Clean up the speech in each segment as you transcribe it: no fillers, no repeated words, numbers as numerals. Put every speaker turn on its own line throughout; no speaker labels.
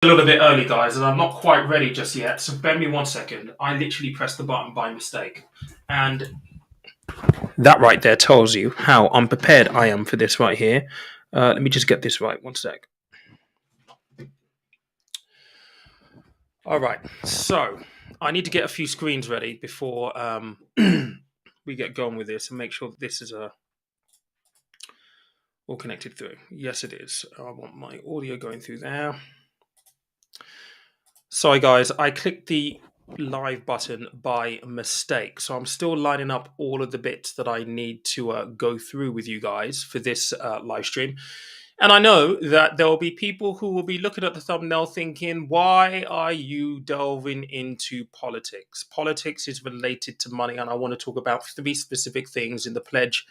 A little bit early, guys, and I'm not quite ready just yet. So bear me 1 second. I literally pressed the button by mistake, and that right there tells you how unprepared I am for this right here. Let me just get this right. 1 sec. All right. So I need to get a few screens ready before we get going with this, and make sure that this is all connected through. Yes, it is. I want my audio going through there. Sorry, guys, I clicked the live button by mistake. So I'm still lining up all of the bits that I need to go through with you guys for this live stream. And I know that there will be people who will be looking at the thumbnail thinking, why are you delving into politics? Politics is related to money, and I want to talk about 3 specific things in the pledge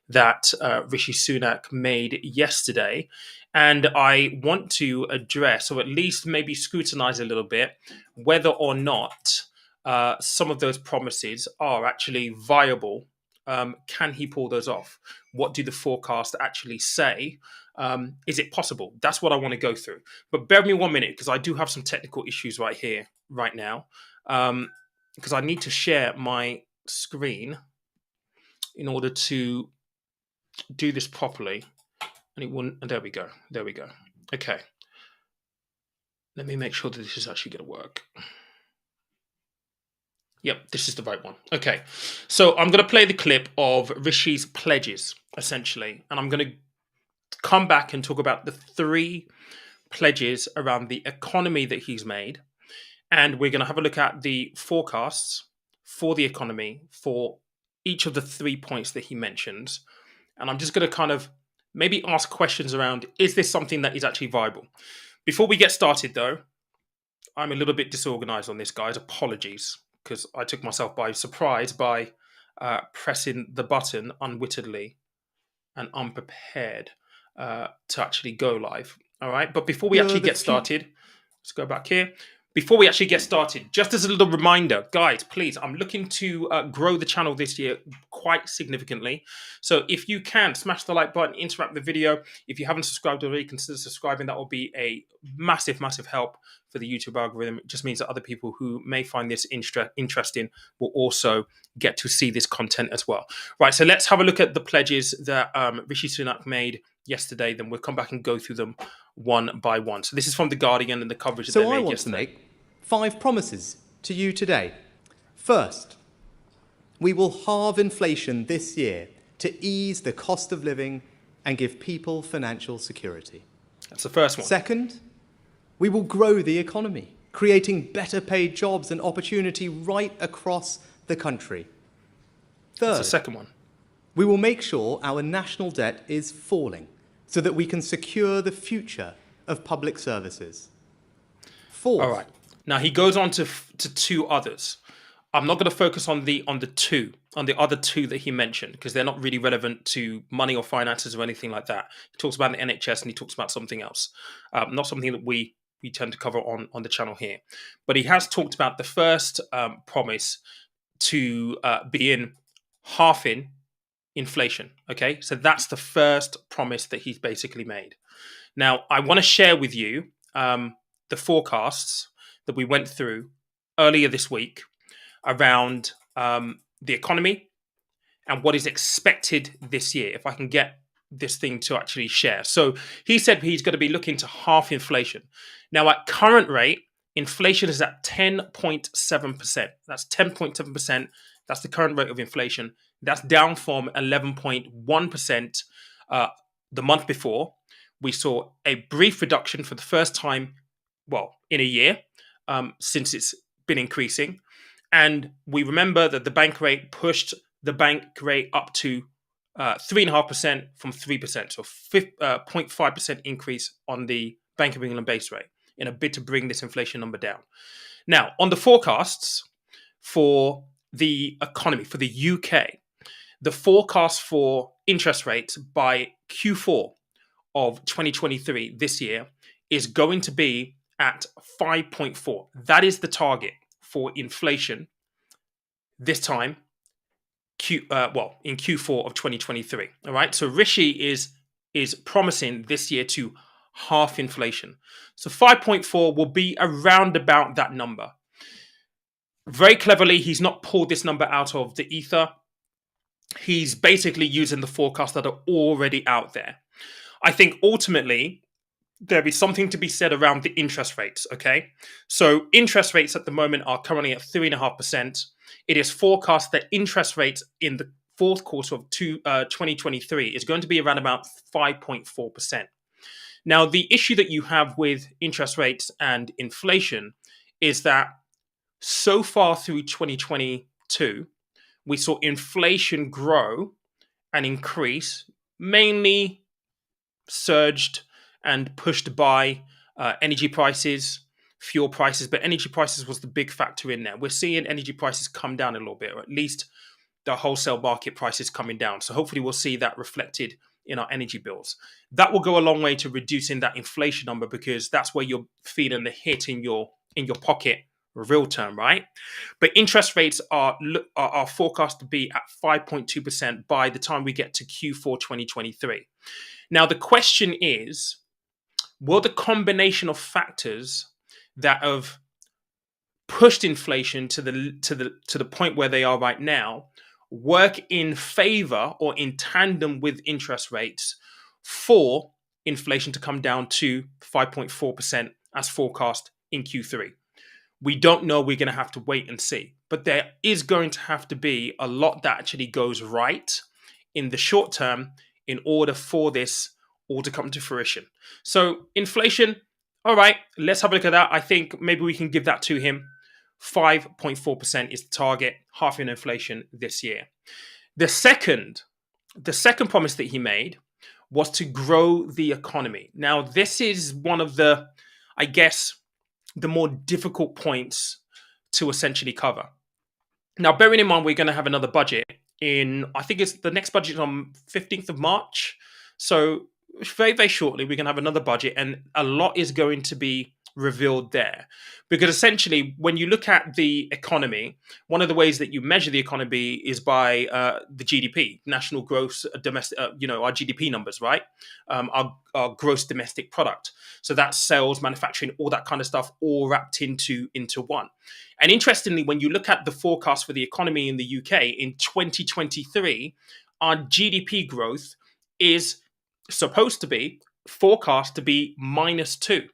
that Rishi Sunak made yesterday. And I want to address, or at least maybe scrutinize a little bit, whether or not some of those promises are actually viable. Can he pull those off? What do the forecasts actually say? Is it possible? That's what I want to go through. But bear with me 1 minute, because I do have some technical issues right here, right now, because I need to share my screen in order to do this properly. And it wouldn't. And there we go. There we go. Okay. Let me make sure that this is actually going to work. Yep, this is the right one. Okay. So I'm going to play the clip of Rishi's pledges, essentially. And I'm going to come back and talk about the 3 pledges around the economy that he's made. And we're going to have a look at the forecasts for the economy for each of the 3 points that he mentions. And I'm just going to kind of maybe ask questions around, is this something that is actually viable? Before we get started, though, I'm a little bit disorganized on this, guys. Apologies, because I took myself by surprise by pressing the button unwittingly and unprepared to actually go live. All right. But before we actually get started, let's go back here. Before we actually get started, just as a little reminder, guys, please, I'm looking to grow the channel this year quite significantly. So if you can, smash the like button, interact with the video. If you haven't subscribed already, consider subscribing. That will be a massive, massive help for the YouTube algorithm. It just means that other people who may find this interesting will also get to see this content as well. Right, so let's have a look at the pledges that Rishi Sunak made yesterday. Then we'll come back and go through them one by one. So this is from The Guardian and the coverage that they made yesterday.
So I want to make 5 promises to you today. First, we will halve inflation this year to ease the cost of living and give people financial security.
That's the first one.
Second, we will grow the economy, creating better paid jobs and opportunity right across the country. Third,
that's the second one.
We will make sure our national debt is falling so that we can secure the future of public services. Fourth.
All right. Now he goes on to 2 others. I'm not going to focus on the other 2 that he mentioned, because they're not really relevant to money or finances or anything like that. He talks about the NHS and he talks about something else, not something that we tend to cover on the channel here. But he has talked about the first promise to be in halving inflation. Okay, so that's the first promise that he's basically made. Now I want to share with you the forecasts that we went through earlier this week around the economy and what is expected this year, if I can get this thing to actually share. So he said he's going to be looking to halve inflation. Now at current rate, inflation is at 10.7%. That's 10.7%. That's the current rate of inflation. That's down from 11.1% the month before. We saw a brief reduction for the first time, in a year, since it's been increasing. And we remember that the bank rate pushed the bank rate up to 3.5% from 3%. So 0.5% increase on the Bank of England base rate in a bid to bring this inflation number down. Now, on the forecasts for the economy, for the UK, the forecast for interest rates by Q4 of 2023 this year is going to be at 5.4. That is the target for inflation this time, in Q4 of 2023. All right. So Rishi is promising this year to half inflation. So 5.4 will be around about that number. Very cleverly, he's not pulled this number out of the ether. He's basically using the forecasts that are already out there. I think ultimately there is something to be said around the interest rates. Okay. So interest rates at the moment are currently at 3.5%. It is forecast that interest rates in the fourth quarter of 2023 is going to be around about 5.4%. Now, the issue that you have with interest rates and inflation is that so far through 2022, we saw inflation grow and increase, mainly surged and pushed by energy prices, fuel prices, but energy prices was the big factor in there. We're seeing energy prices come down a little bit, or at least the wholesale market prices coming down. So hopefully we'll see that reflected in our energy bills. That will go a long way to reducing that inflation number, because that's where you're feeling the hit in your pocket real term, right? But interest rates are forecast to be at 5.2% by the time we get to Q4 2023. Now the question is, will the combination of factors that have pushed inflation to the point where they are right now work in favor or in tandem with interest rates for inflation to come down to 5.4% as forecast in Q3? We don't know. We're going to have to wait and see. But there is going to have to be a lot that actually goes right in the short term in order for this all to come to fruition. So inflation, all right, let's have a look at that. I think maybe we can give that to him. 5.4% is the target, half in inflation this year. The second promise that he made was to grow the economy. Now, this is one of the, I guess, the more difficult points to essentially cover. Now, bearing in mind, we're going to have another budget in, I think it's the next budget on 15th of March. So very, very shortly, we're going to have another budget, and a lot is going to be revealed there. Because essentially, when you look at the economy, one of the ways that you measure the economy is by the GDP, national gross domestic, our GDP numbers, right? Our gross domestic product. So that's sales, manufacturing, all that kind of stuff, all wrapped into one. And interestingly, when you look at the forecast for the economy in the UK in 2023, our GDP growth is supposed to be forecast to be -2.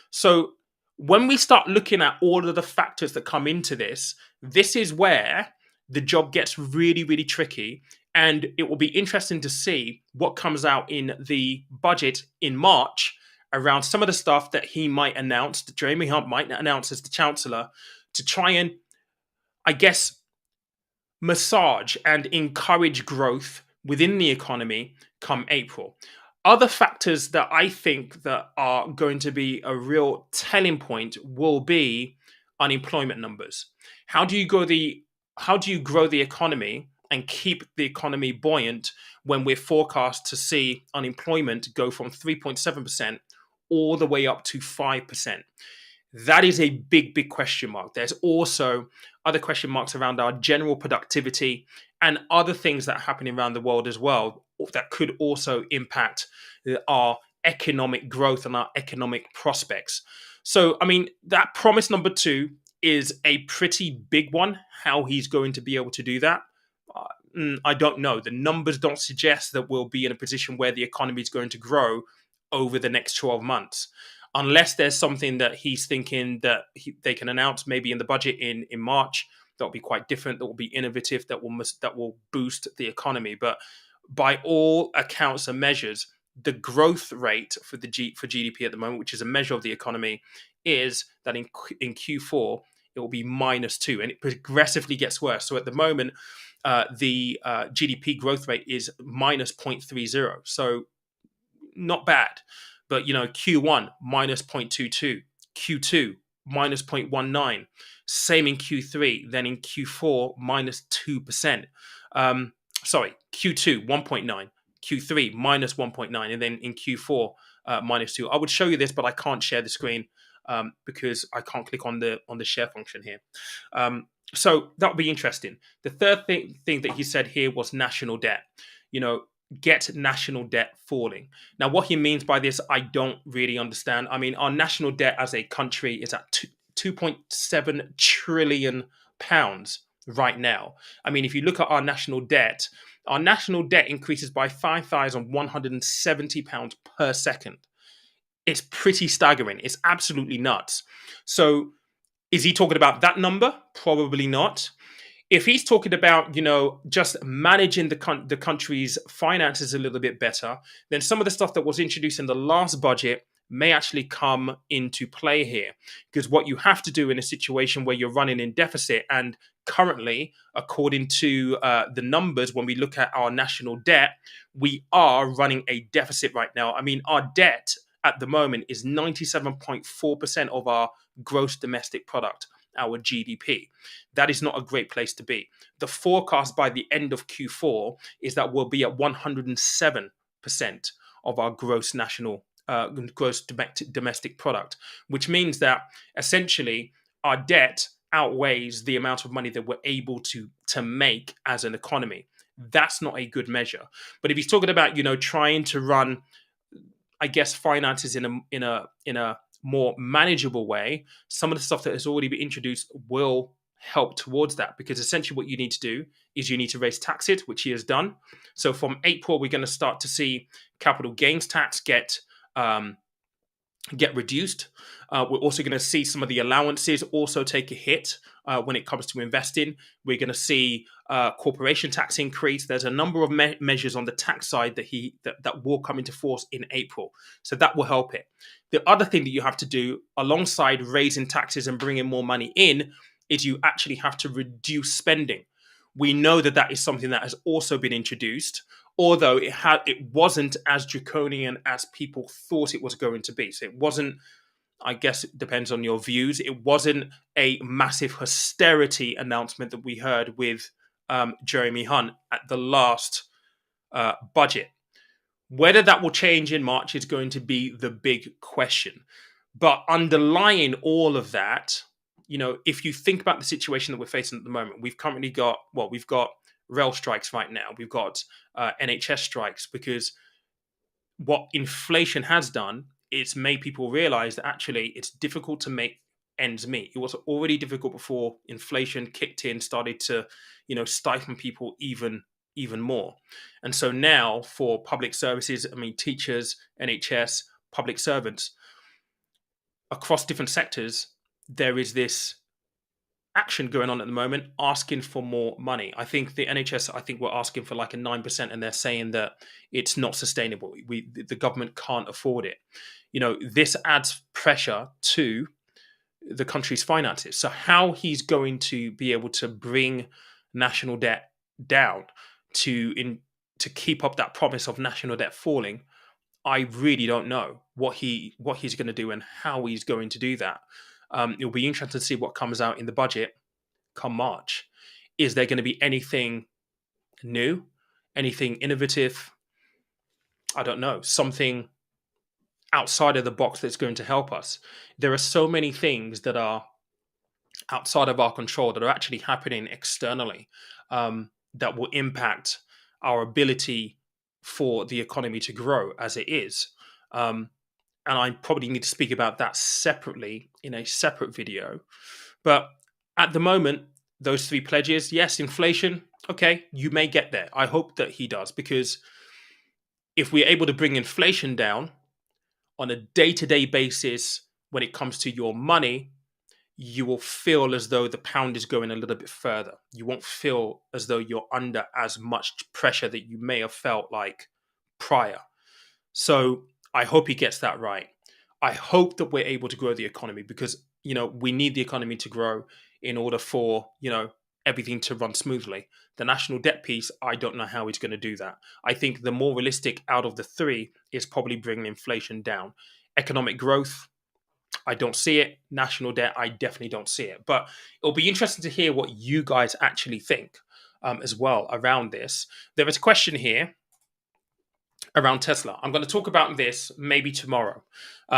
So when we start looking at all of the factors that come into this, this is where the job gets really, really tricky. And it will be interesting to see what comes out in the budget in March around some of the stuff that he might announce, that Jeremy Hunt might announce as the Chancellor, to try and, I guess, massage and encourage growth within the economy come April. Other factors that I think that are going to be a real telling point will be unemployment numbers. How do you grow the economy and keep the economy buoyant when we're forecast to see unemployment go from 3.7% all the way up to 5%? That is a big, big question mark. There's also other question marks around our general productivity and other things that are happening around the world as well that could also impact our economic growth and our economic prospects. So, I mean, that promise number 2 is a pretty big one. How he's going to be able to do that, I don't know. The numbers don't suggest that we'll be in a position where the economy is going to grow over the next 12 months. Unless there's something that he's thinking that they can announce maybe in the budget in March, that will be quite different, that will be innovative, that will boost the economy. But by all accounts and measures, the growth rate for GDP at the moment, which is a measure of the economy, is that in Q4 it will be -2, and it progressively gets worse. So at the moment, the GDP growth rate is -0.30. So not bad. But, Q1, -0.22, Q2, -0.19, same in Q3, then in Q4, -2%. Q2, 1.9, Q3, -1.9, and then in Q4, -2. I would show you this, but I can't share the screen because I can't click on the share function here. So that would be interesting. The third thing that he said here was national debt. get national debt falling. Now, what he means by this, I don't really understand. I mean, our national debt as a country is at 2.7 trillion pounds right now. I mean, if you look at our national debt increases by £5,170 per second. It's pretty staggering. It's absolutely nuts. So, is he talking about that number? Probably not. If he's talking about, just managing the country's finances a little bit better, then some of the stuff that was introduced in the last budget may actually come into play here. Because what you have to do in a situation where you're running in deficit, and currently, according to the numbers, when we look at our national debt, we are running a deficit right now. I mean, our debt at the moment is 97.4% of our gross domestic product, our GDP. That is not a great place to be. The forecast by the end of Q4 is that we'll be at 107% of our gross domestic product, which means that essentially our debt outweighs the amount of money that we're able to make as an economy. That's not a good measure. But if he's talking about, trying to run, I guess, finances in a more manageable way, some of the stuff that has already been introduced will help towards that, because essentially what you need to do is you need to raise taxes, which he has done. So from April, we're going to start to see capital gains tax get reduced. We're also going to see some of the allowances also take a hit when it comes to investing. We're going to see corporation tax increase. There's a number of measures on the tax side that will come into force in April. So that will help it. The other thing that you have to do alongside raising taxes and bringing more money in is you actually have to reduce spending. We know that is something that has also been introduced, although it wasn't as draconian as people thought it was going to be. So it wasn't, I guess it depends on your views, it wasn't a massive austerity announcement that we heard with Jeremy Hunt at the last budget. Whether that will change in March is going to be the big question. But underlying all of that, if you think about the situation that we're facing at the moment, we've got rail strikes right now. We've got NHS strikes, because what inflation has done, it's made people realize that actually it's difficult to make ends meet. It was already difficult before inflation kicked in, started to, stifle people even more. And so now for public services, I mean, teachers, NHS, public servants, across different sectors, there is this action going on at the moment asking for more money. I think the NHS, we're asking for like a 9%, and they're saying that it's not sustainable. The government can't afford it. This adds pressure to the country's finances. So how he's going to be able to bring national debt down to keep up that promise of national debt falling, I really don't know what he's going to do and how he's going to do that. It'll be interesting to see what comes out in the budget come March. Is there going to be anything new, anything innovative? I don't know, something outside of the box that's going to help us. There are so many things that are outside of our control that are actually happening externally that will impact our ability for the economy to grow as it is. And I probably need to speak about that separately in a separate video. But at the moment, those three pledges, yes, inflation, okay, you may get there. I hope that he does, because if we're able to bring inflation down on a day-to-day basis when it comes to your money, you will feel as though the pound is going a little bit further. You won't feel as though you're under as much pressure that you may have felt like prior. So I hope he gets that right. I hope that we're able to grow the economy, because, we need the economy to grow in order for, everything to run smoothly. The national debt piece, I don't know how he's going to do that. I think the more realistic out of the three is probably bringing inflation down. Economic growth, I don't see it. National debt, I definitely don't see it. But it'll be interesting to hear what you guys actually think as well around this. There is a question here around Tesla. I'm going to talk about this maybe tomorrow,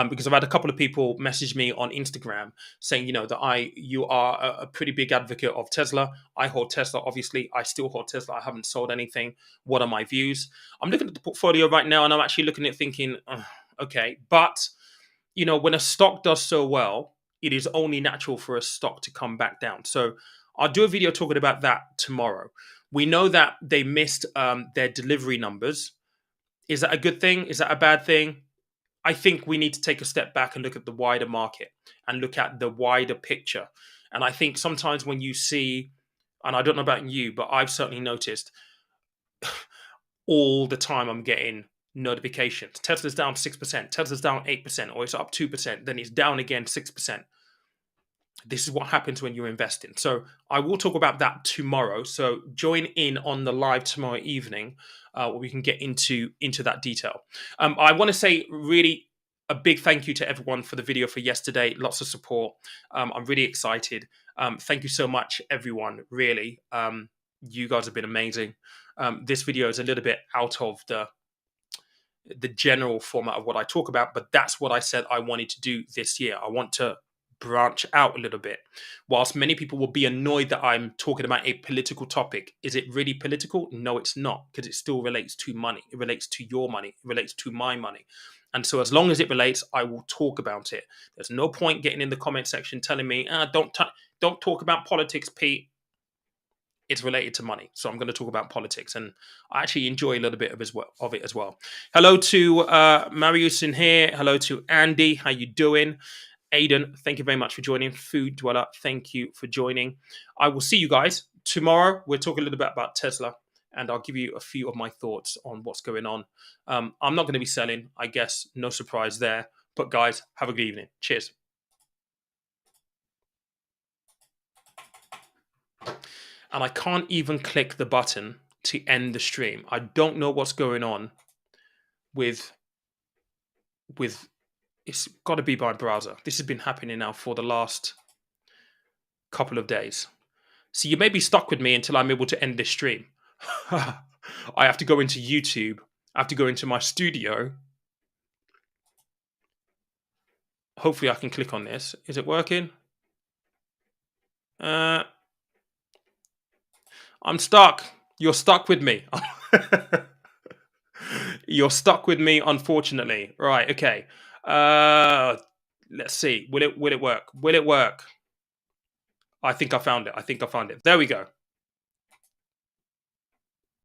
because I've had a couple of people message me on Instagram saying, that you are a pretty big advocate of Tesla. I hold Tesla, obviously. I still hold Tesla. I haven't sold anything. What are my views? I'm looking at the portfolio right now, and I'm actually looking at thinking, okay, but when a stock does so well, it is only natural for a stock to come back down. So I'll do a video talking about that tomorrow. We know that they missed their delivery numbers. Is that a good thing? Is that a bad thing? I think we need to take a step back and look at the wider market and look at the wider picture. And I think sometimes when you see, and I don't know about you, but I've certainly noticed all the time I'm getting notifications. Tesla's down 6%, Tesla's down 8%, or it's up 2%, then it's down again 6%. This is what happens when you're investing. So I will talk about that tomorrow. So join in on the live tomorrow evening, where we can get into that detail. I want to say really a big thank you to everyone for the video for yesterday. Lots of support. I'm really excited. Thank you so much, everyone. Really, you guys have been amazing. This video is a little bit out of the general format of what I talk about, but that's what I said I wanted to do this year. I want to branch out a little bit. Whilst many people will be annoyed that I'm talking about a political topic, is it really political? No, it's not, because it still relates to money. It relates to your money. It relates to my money. And so as long as it relates, I will talk about it. There's no point getting in the comment section telling me, don't talk about politics, Pete. It's related to money. So I'm going to talk about politics, and I actually enjoy a little bit of it as well. Hello to Marius in here. Hello to Andy. How you doing? Aiden, thank you very much for joining. Food Dweller, thank you for joining. I will see you guys tomorrow. We'll talk a little bit about Tesla, and I'll give you a few of my thoughts on what's going on. I'm not going to be selling, I guess. No surprise there. But guys, have a good evening. Cheers. And I can't even click the button to end the stream. I don't know what's going on with it's got to be my browser. This has been happening now for the last couple of days. So you may be stuck with me until I'm able to end this stream. I have to go into YouTube. I have to go into my studio. Hopefully I can click on this. Is it working? I'm stuck. You're stuck with me. You're stuck with me, unfortunately. Right, okay. Let's see. Will it work? Will it work? I think I found it. There we go.